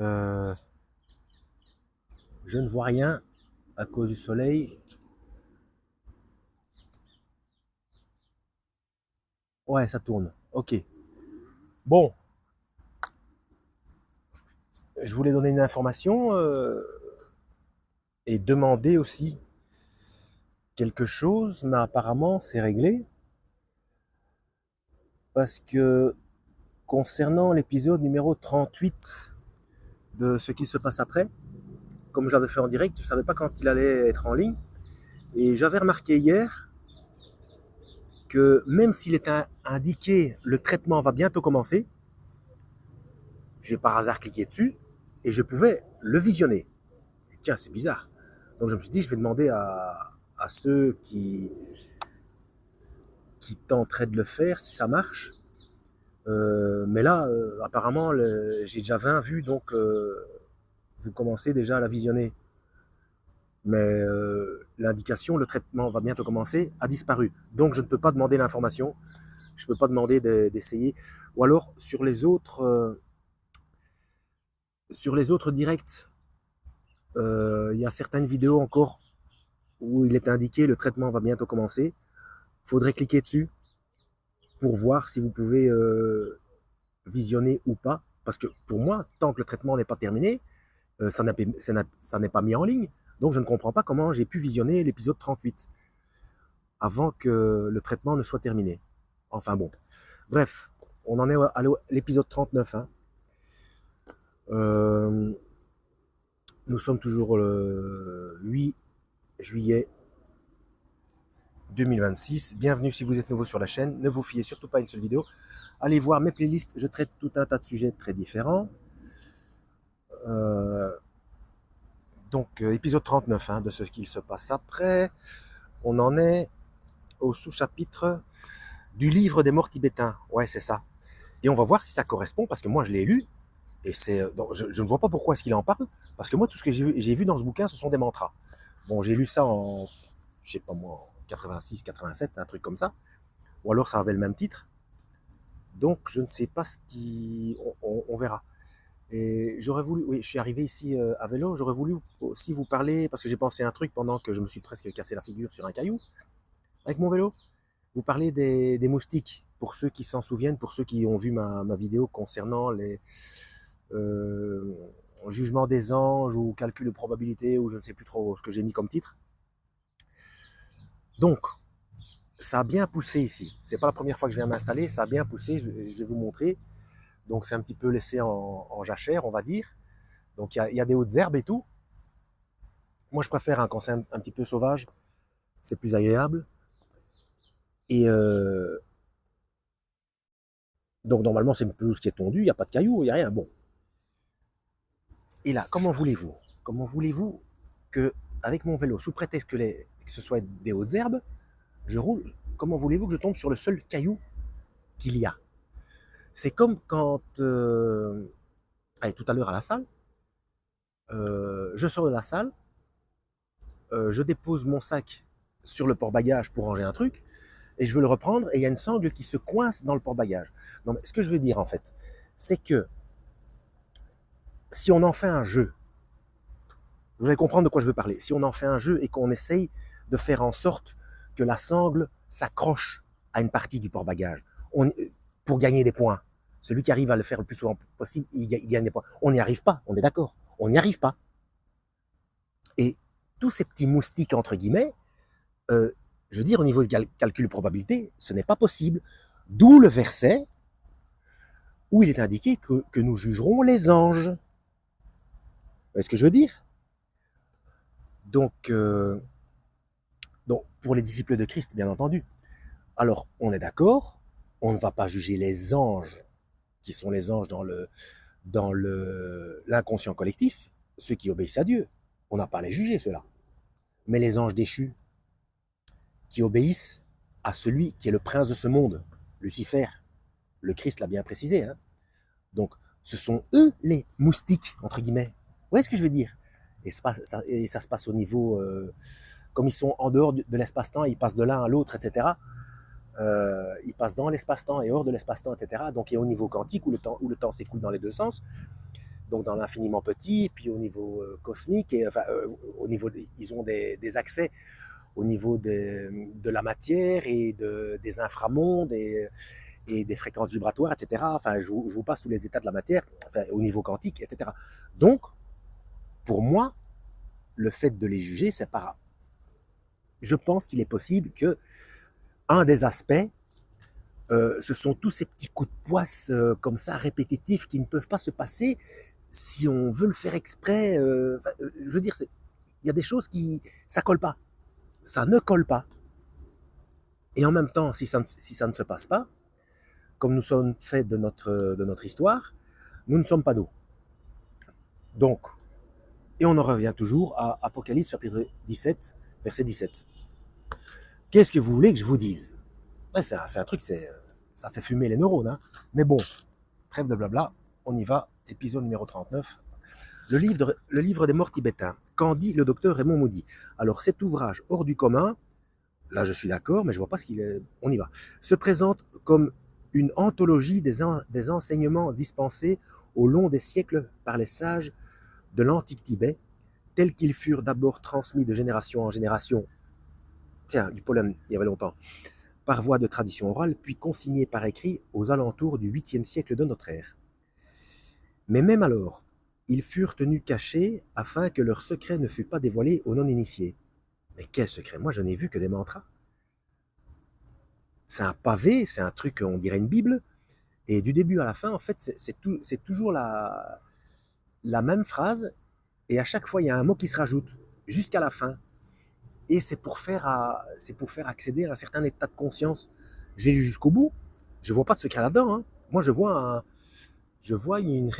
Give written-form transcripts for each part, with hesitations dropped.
Euh, je ne vois rien à cause du soleil. Ouais, ça tourne. Ok. Bon, je voulais donner une information et demander aussi quelque chose, mais apparemment c'est réglé parce que concernant l'épisode numéro 38 de ce qui se passe après, comme j'avais fait en direct, je ne savais pas quand il allait être en ligne et j'avais remarqué hier que même s'il était indiqué le traitement va bientôt commencer, j'ai par hasard cliqué dessus et je pouvais le visionner. Tiens, c'est bizarre. Donc je me suis dit, je vais demander à ceux qui tenteraient de le faire si ça marche. Mais là, apparemment, j'ai déjà 20 vues, donc vous commencez déjà à la visionner. Mais l'indication, le traitement va bientôt commencer, a disparu. Donc je ne peux pas demander l'information, je ne peux pas demander d'essayer. Ou alors sur les autres directs, il y a certaines vidéos encore où il est indiqué le traitement va bientôt commencer. Il faudrait cliquer dessus pour voir si vous pouvez visionner ou pas. Parce que pour moi, tant que le traitement n'est pas terminé, ça n'est pas mis en ligne. Donc je ne comprends pas comment j'ai pu visionner l'épisode 38 avant que le traitement ne soit terminé. Enfin bon. Bref, on en est à l'épisode 39. Hein. Euh, nous sommes toujours le 8 juillet 2026. Bienvenue si vous êtes nouveau sur la chaîne. Ne vous fiez surtout pas à une seule vidéo. Allez voir mes playlists. Je traite tout un tas de sujets très différents. Euh, donc, épisode 39 hein, de ce qu'il se passe après. On en est au sous-chapitre du livre des morts tibétains. Ouais, c'est ça. Et on va voir si ça correspond, parce que moi, je l'ai lu, et je ne vois pas pourquoi est-ce qu'il en parle, parce que moi, tout ce que j'ai vu dans ce bouquin, ce sont des mantras. Bon, j'ai lu ça en, je sais pas moi, en 86, 87, un truc comme ça, ou alors ça avait le même titre. Donc, je ne sais pas ce qui... On verra. Et j'aurais voulu, oui, je suis arrivé ici à vélo, j'aurais voulu aussi vous parler, parce que j'ai pensé à un truc pendant que je me suis presque cassé la figure sur un caillou, avec mon vélo. Vous parlez des moustiques, pour ceux qui s'en souviennent, pour ceux qui ont vu ma vidéo concernant les euh, jugements des anges ou calcul de probabilité, ou je ne sais plus trop ce que j'ai mis comme titre. Donc, ça a bien poussé ici. C'est pas la première fois que je viens m'installer, ça a bien poussé, je vais vous montrer. Donc, c'est un petit peu laissé en jachère, on va dire. Donc, il y a des hautes herbes et tout. Moi, je préfère quand c'est un petit peu sauvage, c'est plus agréable. Et donc, normalement, c'est une pelouse qui est tondue, il n'y a pas de cailloux, il n'y a rien. Bon, et là, comment voulez-vous que, avec mon vélo, sous prétexte que ce soit des hautes herbes, je roule, comment voulez-vous que je tombe sur le seul caillou qu'il y a? C'est comme quand, allez, tout à l'heure à la salle, je sors de la salle, je dépose mon sac sur le porte-bagages pour ranger un truc, et je veux le reprendre, et il y a une sangle qui se coince dans le porte-bagages. Non, mais ce que je veux dire, en fait, c'est que si on en fait un jeu, vous allez comprendre de quoi je veux parler. Si on en fait un jeu et qu'on essaye de faire en sorte que la sangle s'accroche à une partie du port-bagages pour gagner des points. Celui qui arrive à le faire le plus souvent possible, il gagne des points. On n'y arrive pas, on est d'accord. On n'y arrive pas. Et tous ces petits moustiques, entre guillemets, euh, je veux dire, au niveau de calcul de probabilité, ce n'est pas possible. D'où le verset où il est indiqué que nous jugerons les anges. Vous voyez ce que je veux dire? Donc, pour les disciples de Christ, bien entendu. Alors, on est d'accord, on ne va pas juger les anges, qui sont les anges dans l'inconscient collectif, ceux qui obéissent à Dieu. On n'a pas à les juger, ceux-là. Mais les anges déchus, qui obéissent à celui qui est le prince de ce monde, Lucifer, le Christ l'a bien précisé. Hein. Donc, ce sont eux les moustiques, entre guillemets. Vous voyez ce que je veux dire? Et ça se passe au niveau, comme ils sont en dehors de l'espace-temps, ils passent de l'un à l'autre, etc. Il passe dans l'espace-temps et hors de l'espace-temps, etc. Donc, il y a au niveau quantique où le temps s'écoule dans les deux sens. donc dans l'infiniment petit, puis au niveau cosmique, et enfin, au niveau ils ont des accès au niveau de la matière et des inframondes et des fréquences vibratoires, etc. Enfin, je vous passe tous les états de la matière, enfin, au niveau quantique, etc. Donc, pour moi, le fait de les juger, c'est pas. Je pense qu'il est possible que un des aspects, ce sont tous ces petits coups de poisse comme ça répétitifs qui ne peuvent pas se passer si on veut le faire exprès. Je veux dire, il y a des choses qui ça colle pas, ça ne colle pas. Et en même temps, si ça ne se passe pas, comme nous sommes faits de notre histoire, nous ne sommes pas nous. Donc, et on en revient toujours à Apocalypse chapitre 17, verset 17. Qu'est-ce que vous voulez que je vous dise? Ouais, c'est un truc, ça fait fumer les neurones. Hein. Mais bon, trêve de blabla, on y va. Épisode numéro 39. Le livre des morts tibétains. Qu'en dit le docteur Raymond Moody? Alors cet ouvrage hors du commun, là je suis d'accord, mais je vois pas ce qu'il est. On y va. Se présente comme une anthologie des enseignements dispensés au long des siècles par les sages de l'antique Tibet, tels qu'ils furent d'abord transmis de génération en génération, tiens, du Pollen, il y avait longtemps, par voie de tradition orale, puis consignés par écrit aux alentours du 8e siècle de notre ère. Mais même alors, ils furent tenus cachés afin que leur secret ne fût pas dévoilé aux non-initiés. Mais quel secret? Moi, je n'ai vu que des mantras. C'est un pavé, c'est un truc, on dirait une Bible, et du début à la fin, en fait, c'est toujours la même phrase, et à chaque fois, il y a un mot qui se rajoute, jusqu'à la fin. Et c'est pour faire accéder à un certain état de conscience. J'ai lu jusqu'au bout, je ne vois pas de secret là-dedans. Hein. Moi, je vois une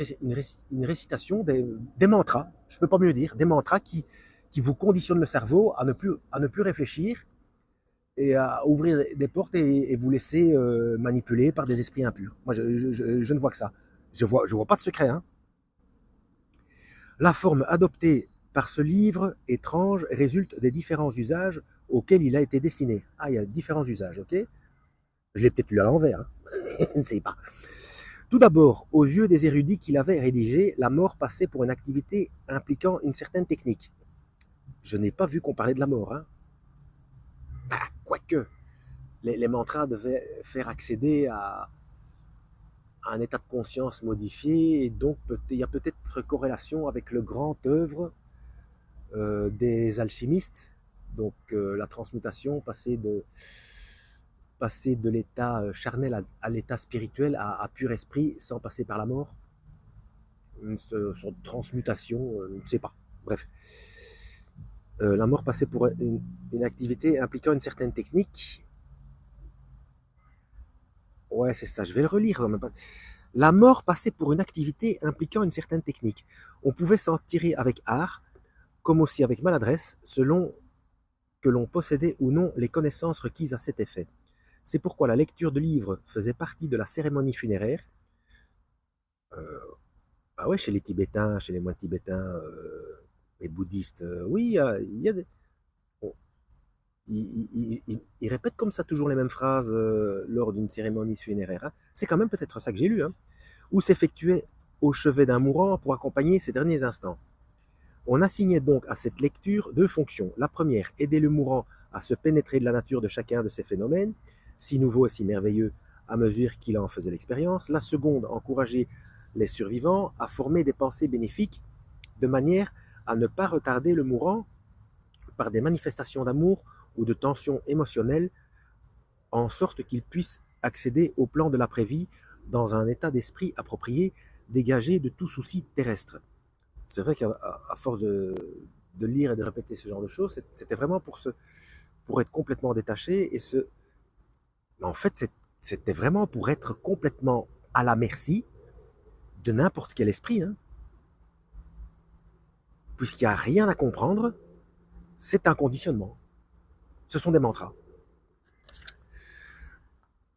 récitation des mantras, je ne peux pas mieux dire, des mantras qui vous conditionnent le cerveau à ne plus réfléchir et à ouvrir des portes et vous laisser manipuler par des esprits impurs. Moi, je ne vois que ça. Je vois pas de secret. Hein. La forme adoptée par ce livre étrange résulte des différents usages auxquels il a été destiné. Ah, il y a différents usages, ok? Je l'ai peut-être lu à l'envers, hein. Je ne sais pas. Tout d'abord, aux yeux des érudits qu'il avait rédigés, la mort passait pour une activité impliquant une certaine technique. Je n'ai pas vu qu'on parlait de la mort, hein. Ah, quoique, les mantras devaient faire accéder à un état de conscience modifié, et donc il y a peut-être corrélation avec le grand œuvre des alchimistes, donc la transmutation, passer de l'état charnel à l'état spirituel, à pur esprit, sans passer par la mort. Une sorte de transmutation, je ne sais pas. Bref. La mort passait pour une activité impliquant une certaine technique. Ouais, c'est ça, je vais le relire. La mort passait pour une activité impliquant une certaine technique. On pouvait s'en tirer avec art, comme aussi avec maladresse, selon que l'on possédait ou non les connaissances requises à cet effet. C'est pourquoi la lecture de livres faisait partie de la cérémonie funéraire. Euh, ah ouais, chez les Tibétains, chez les moines tibétains, les bouddhistes, oui, il y a des... bon, ils répètent comme ça toujours les mêmes phrases lors d'une cérémonie funéraire. Hein. C'est quand même peut-être ça que j'ai lu. Hein. Où s'effectuait au chevet d'un mourant pour accompagner ses derniers instants. On assignait donc à cette lecture deux fonctions. La première, aider le mourant à se pénétrer de la nature de chacun de ces phénomènes, si nouveaux et si merveilleux à mesure qu'il en faisait l'expérience. La seconde, encourager les survivants à former des pensées bénéfiques de manière à ne pas retarder le mourant par des manifestations d'amour ou de tension émotionnelle, en sorte qu'il puisse accéder au plan de l'après-vie dans un état d'esprit approprié, dégagé de tout souci terrestre. C'est vrai qu'à force de lire et de répéter ce genre de choses, c'était vraiment pour être complètement détaché. En fait, c'était vraiment pour être complètement à la merci de n'importe quel esprit. Hein. Puisqu'il n'y a rien à comprendre, c'est un conditionnement. Ce sont des mantras.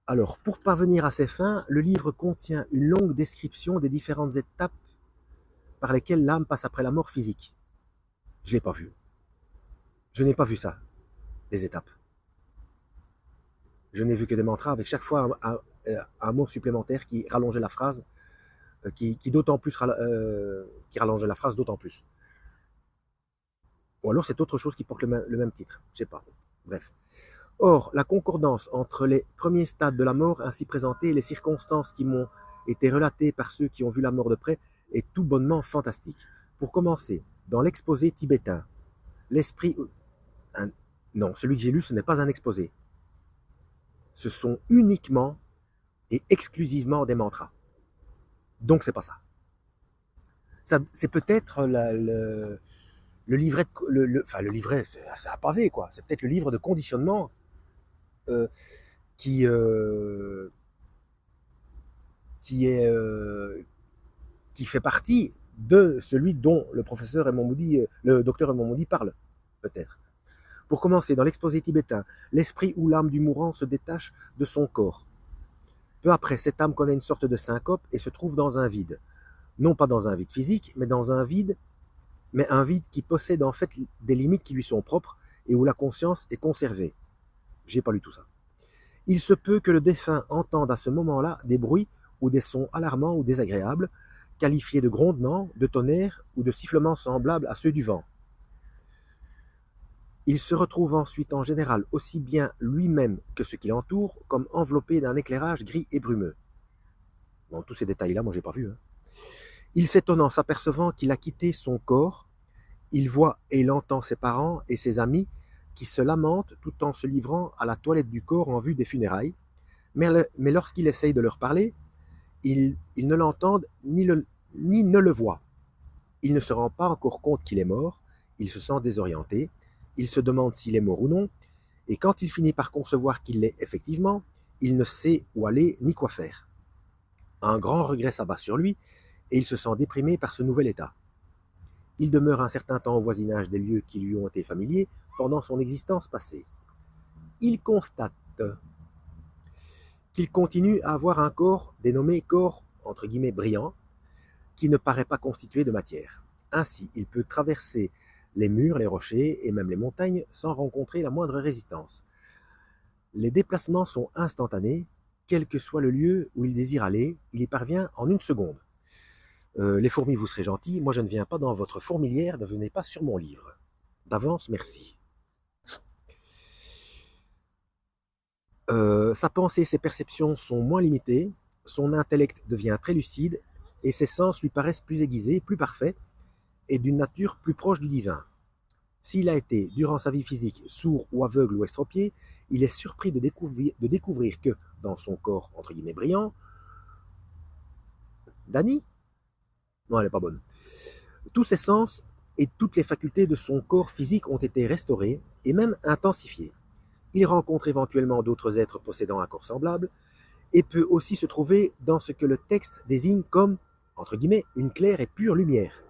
Alors, pour parvenir à ces fins, le livre contient une longue description des différentes étapes par lesquelles l'âme passe après la mort physique. Je ne l'ai pas vu. Je n'ai pas vu ça, les étapes. Je n'ai vu que des mantras avec chaque fois un mot supplémentaire qui rallongeait la phrase qui d'autant plus qui rallonge la phrase d'autant plus. Ou alors c'est autre chose qui porte le même titre, je sais pas. Bref. Or, la concordance entre les premiers stades de la mort ainsi présentés et les circonstances qui m'ont été relatées par ceux qui ont vu la mort de près est tout bonnement fantastique. Pour commencer, dans l'exposé tibétain, l'esprit... non, celui que j'ai lu, ce n'est pas un exposé. Ce sont uniquement et exclusivement des mantras. Donc c'est pas ça. C'est peut-être le livret, enfin le livret, c'est un pavé quoi. C'est peut-être le livre de conditionnement euh, qui qui est qui fait partie de celui dont le professeur Emomoudi, le docteur Emomoudi parle, peut-être. Pour commencer, dans l'exposé tibétain, l'esprit ou l'âme du mourant se détache de son corps. Peu après, cette âme connaît une sorte de syncope et se trouve dans un vide. Non pas dans un vide physique, mais dans un vide, mais un vide qui possède en fait des limites qui lui sont propres et où la conscience est conservée. J'ai pas lu tout ça. Il se peut que le défunt entende à ce moment-là des bruits ou des sons alarmants ou désagréables, qualifiés de grondements, de tonnerre ou de sifflements semblables à ceux du vent. Il se retrouve ensuite en général aussi bien lui-même que ce qui l'entoure comme enveloppé d'un éclairage gris et brumeux. Bon, tous ces détails-là, moi j'ai pas vu. Hein. Il s'étonne en s'apercevant qu'il a quitté son corps. Il voit et il entend ses parents et ses amis qui se lamentent tout en se livrant à la toilette du corps en vue des funérailles. Mais lorsqu'il essaye de leur parler, ils ne l'entendent ni ne le voient. Il ne se rend pas encore compte qu'il est mort, il se sent désorienté, il se demande s'il est mort ou non, et quand il finit par concevoir qu'il l'est effectivement, il ne sait où aller ni quoi faire. Un grand regret s'abat sur lui, et il se sent déprimé par ce nouvel état. Il demeure un certain temps au voisinage des lieux qui lui ont été familiers pendant son existence passée. Il constate qu'il continue à avoir un corps dénommé corps entre guillemets brillant, qui ne paraît pas constitué de matière. Ainsi, il peut traverser les murs, les rochers et même les montagnes sans rencontrer la moindre résistance. Les déplacements sont instantanés, quel que soit le lieu où il désire aller, il y parvient en une seconde. Les fourmis, vous serez gentils, moi je ne viens pas dans votre fourmilière, ne venez pas sur mon livre. D'avance, merci. Sa pensée et ses perceptions sont moins limitées, son intellect devient très lucide et ses sens lui paraissent plus aiguisés, plus parfaits et d'une nature plus proche du divin. S'il a été, durant sa vie physique, sourd ou aveugle ou estropié, il est surpris de découvrir que, dans son corps entre guillemets brillant, Dany? Non, elle n'est pas bonne. Tous ses sens et toutes les facultés de son corps physique ont été restaurés et même intensifiés. Il rencontre éventuellement d'autres êtres possédant un corps semblable et peut aussi se trouver dans ce que le texte désigne comme, entre guillemets, une claire et pure lumière.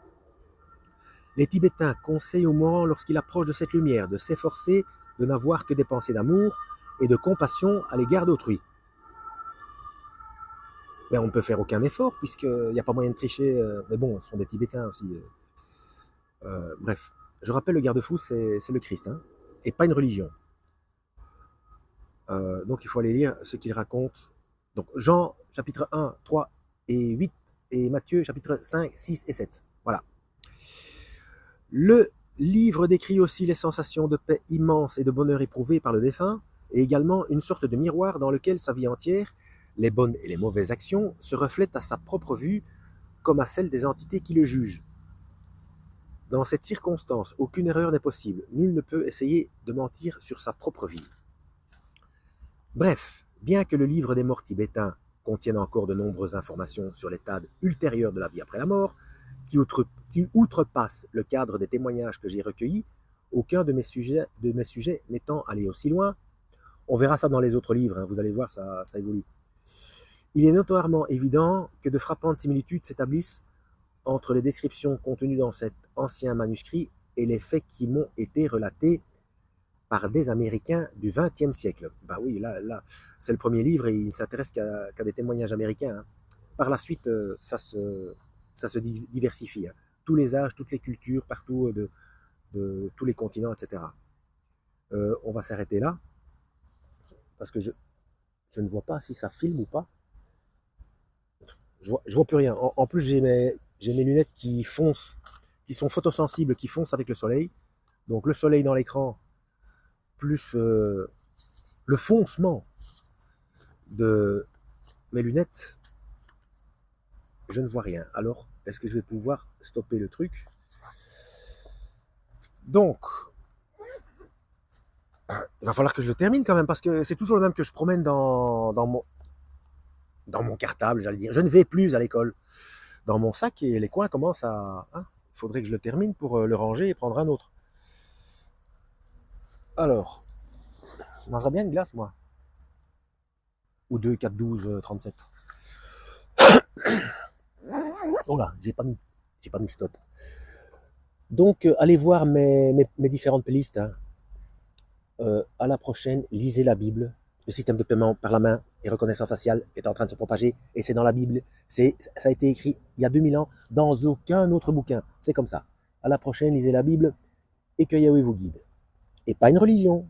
Les Tibétains conseillent au mourant, lorsqu'il approche de cette lumière, de s'efforcer de n'avoir que des pensées d'amour et de compassion à l'égard d'autrui. Mais on ne peut faire aucun effort, puisqu'il n'y a pas moyen de tricher. Mais bon, ce sont des Tibétains aussi. Bref, je rappelle, le garde-fou, c'est le Christ, hein, et pas une religion. Donc il faut aller lire ce qu'il raconte. Donc Jean, chapitre 1, 3 et 8, et Matthieu, chapitre 5, 6 et 7. Voilà. Le livre décrit aussi les sensations de paix immense et de bonheur éprouvées par le défunt, et également une sorte de miroir dans lequel sa vie entière, les bonnes et les mauvaises actions, se reflètent à sa propre vue comme à celle des entités qui le jugent. Dans cette circonstance, aucune erreur n'est possible. Nul ne peut essayer de mentir sur sa propre vie. Bref, bien que le livre des morts tibétains contienne encore de nombreuses informations sur les stades ultérieurs de la vie après la mort, qui outrepassent le cadre des témoignages que j'ai recueillis, aucun de mes sujets n'étant allé aussi loin. On verra ça dans les autres livres, hein, vous allez voir, ça évolue. Il est notoirement évident que de frappantes similitudes s'établissent entre les descriptions contenues dans cet ancien manuscrit et les faits qui m'ont été relatés par des Américains du XXe siècle. Ben oui, là c'est le premier livre et il ne s'intéresse qu'à des témoignages américains. Hein. Par la suite, ça se diversifie. Hein. Tous les âges, toutes les cultures, partout, de tous les continents, etc. On va s'arrêter là, parce que je ne vois pas si ça filme ou pas. Je vois plus rien. En plus, j'ai mes lunettes qui foncent, qui sont photosensibles, qui foncent avec le soleil. Donc le soleil dans l'écran, plus le foncement de mes lunettes, je ne vois rien. Alors, est-ce que je vais pouvoir stopper le truc? Donc, il va falloir que je le termine quand même, parce que c'est toujours le même que je promène dans mon cartable, j'allais dire. Je ne vais plus à l'école. Dans mon sac, et les coins commencent à... Hein, il faudrait que je le termine pour le ranger et prendre un autre. Alors, je mangerais bien une glace, moi. Ou 2, 4, 12, 37. Oh là, j'ai pas mis stop. Donc, allez voir mes différentes playlists. Hein. À la prochaine, lisez la Bible. Le système de paiement par la main et reconnaissance faciale est en train de se propager, et c'est dans la Bible. Ça a été écrit il y a 2000 ans dans aucun autre bouquin. C'est comme ça. À la prochaine, lisez la Bible et que Yahweh vous guide. Et pas une religion.